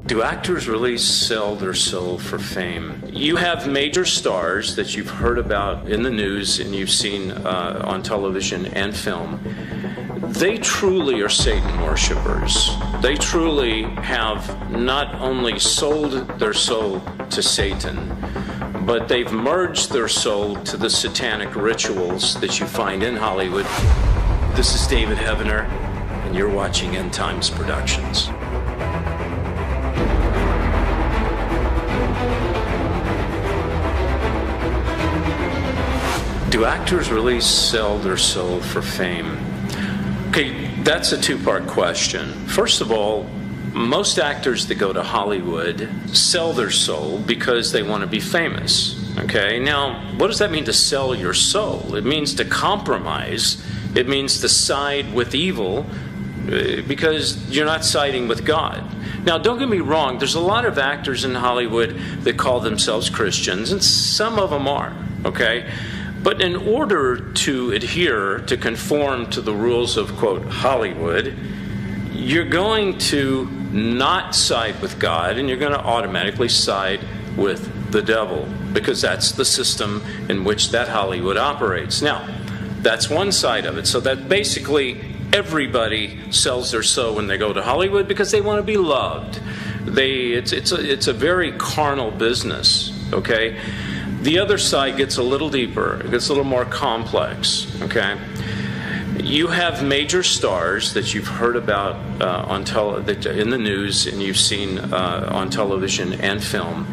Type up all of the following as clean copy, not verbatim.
Do actors really sell their soul for fame? You have major stars that you've heard about in the news and you've seen on television and film. They truly are Satan worshipers. They truly have not only sold their soul to Satan, but they've merged their soul to the satanic rituals that you find in Hollywood. This is David Heavener, and you're watching End Times Productions. Do actors really sell their soul for fame? Okay, that's a two-part question. First of all, most actors that go to Hollywood sell their soul because they want to be famous. Okay, now, what does that mean to sell your soul? It means to compromise. It means to side with evil because you're not siding with God. Now, don't get me wrong, there's a lot of actors in Hollywood that call themselves Christians, and some of them are, okay? But in order to adhere, to conform to the rules of, quote, Hollywood, you're going to not side with God, and you're going to automatically side with the devil, because that's the system in which that Hollywood operates. Now, that's one side of it. So that basically everybody sells their soul when they go to Hollywood because they want to be loved. It's a very carnal business, okay? The other side gets a little deeper. It gets a little more complex, okay? You have major stars that you've heard about in the news and you've seen on television and film.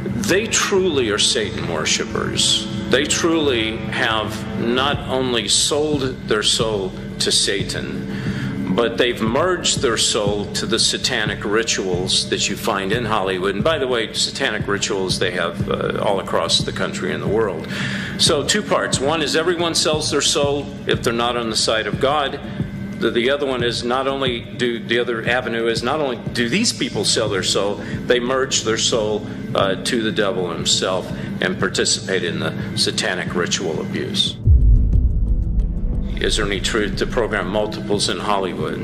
They truly are Satan worshipers. They truly have not only sold their soul to Satan, but they've merged their soul to the satanic rituals that you find in Hollywood. And by the way, satanic rituals they have all across the country and the world. So two parts. One is everyone sells their soul if they're not on the side of God. The other one is the other avenue is not only do these people sell their soul, they merge their soul to the devil himself and participate in the satanic ritual abuse. Is there any truth to program multiples in Hollywood?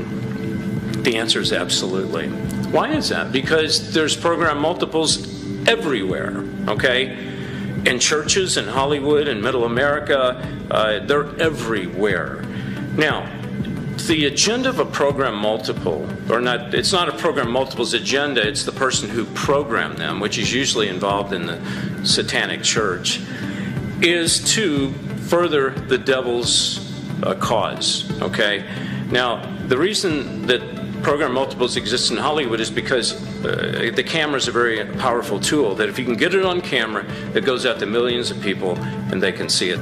The answer is absolutely. Why is that? Because there's program multiples everywhere, okay? In churches, in Hollywood, in Middle America, they're everywhere. Now, the agenda of a program multiple, it's not a program multiple's agenda, it's the person who programmed them, which is usually involved in the satanic church, is to further the devil's cause, okay? Now, the reason that program multiples exist in Hollywood is because the camera is a very powerful tool that if you can get it on camera, it goes out to millions of people and they can see it.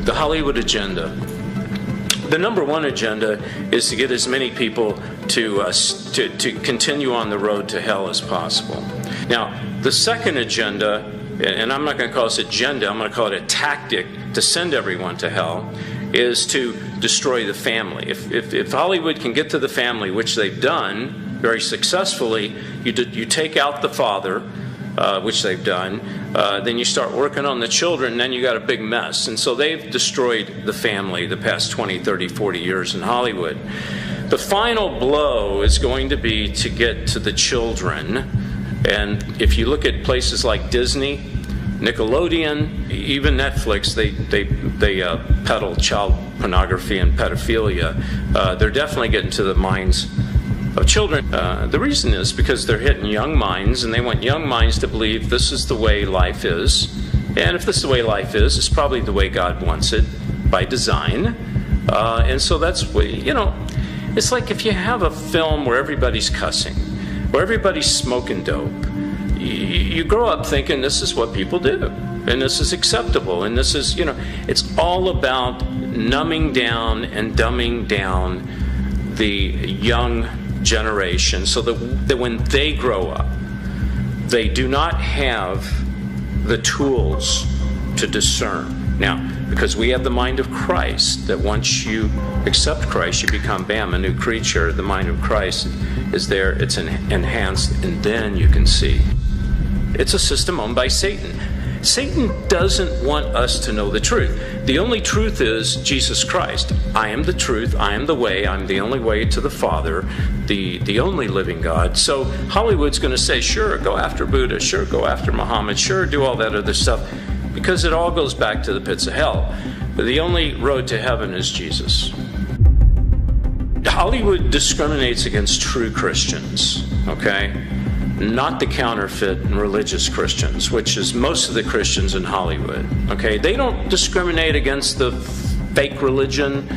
The Hollywood agenda. The number one agenda is to get as many people to continue on the road to hell as possible. Now, the second agenda, and I'm not going to call this agenda, I'm going to call it a tactic to send everyone to hell, is to destroy the family. If Hollywood can get to the family, which they've done very successfully, you take out the father, which they've done, then you start working on the children, and then you got a big mess. And so they've destroyed the family the past 20, 30, 40 years in Hollywood. The final blow is going to be to get to the children. And if you look at places like Disney, Nickelodeon, even Netflix, they peddle child pornography and pedophilia. They're definitely getting to the minds of children. The reason is because they're hitting young minds, and they want young minds to believe this is the way life is. And if this is the way life is, it's probably the way God wants it by design. And so that's, it's like if you have a film where everybody's cussing, where everybody's smoking dope, you grow up thinking this is what people do, and this is acceptable, and this is, it's all about numbing down and dumbing down the young generation so that when they grow up, they do not have the tools to discern. Now, because we have the mind of Christ, that once you accept Christ, you become, bam, a new creature. The mind of Christ is there, it's enhanced, and then you can see. It's a system owned by Satan. Satan doesn't want us to know the truth. The only truth is Jesus Christ. I am the truth. I am the way. I'm the only way to the Father, the only living God. So Hollywood's going to say, sure, go after Buddha. Sure, go after Muhammad. Sure, do all that other stuff. Because it all goes back to the pits of hell. But the only road to heaven is Jesus. Hollywood discriminates against true Christians, okay? Not the counterfeit and religious Christians, which is most of the Christians in Hollywood, okay? They don't discriminate against the fake religion,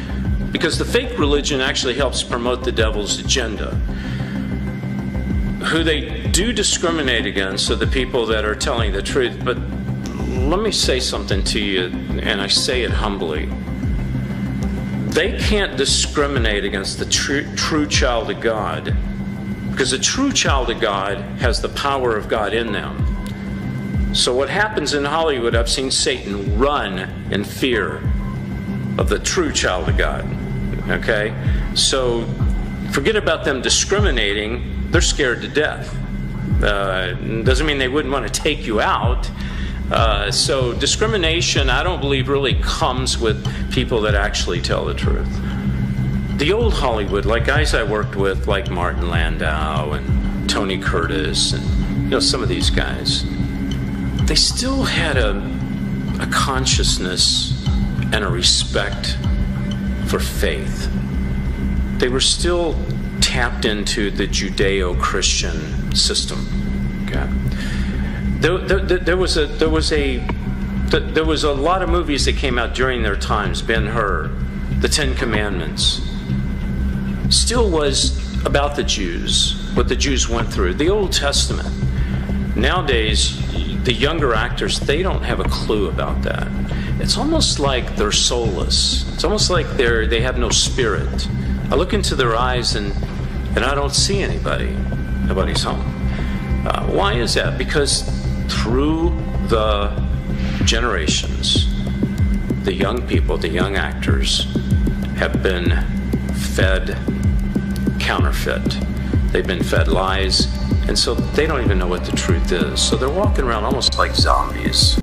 because the fake religion actually helps promote the devil's agenda. Who they do discriminate against are the people that are telling the truth. But let me say something to you, and I say it humbly. They can't discriminate against the true child of God, because a true child of God has the power of God in them. So what happens in Hollywood, I've seen Satan run in fear of the true child of God. Okay? So forget about them discriminating. They're scared to death. Doesn't mean they wouldn't want to take you out. So discrimination, I don't believe, really comes with people that actually tell the truth. The old Hollywood, like guys I worked with, like Martin Landau and Tony Curtis, and some of these guys, they still had a consciousness and a respect for faith. They were still tapped into the Judeo-Christian system. Okay. There was a lot of movies that came out during their times. Ben-Hur, The Ten Commandments, still was about the Jews, what the Jews went through. The Old Testament. Nowadays, the younger actors, they don't have a clue about that. It's almost like they're soulless. It's almost like they have no spirit. I look into their eyes and I don't see anybody. Nobody's home. Why is that? Because through the generations, the young people, the young actors, have been fed counterfeit. They've been fed lies, and so they don't even know what the truth is. So they're walking around almost like zombies.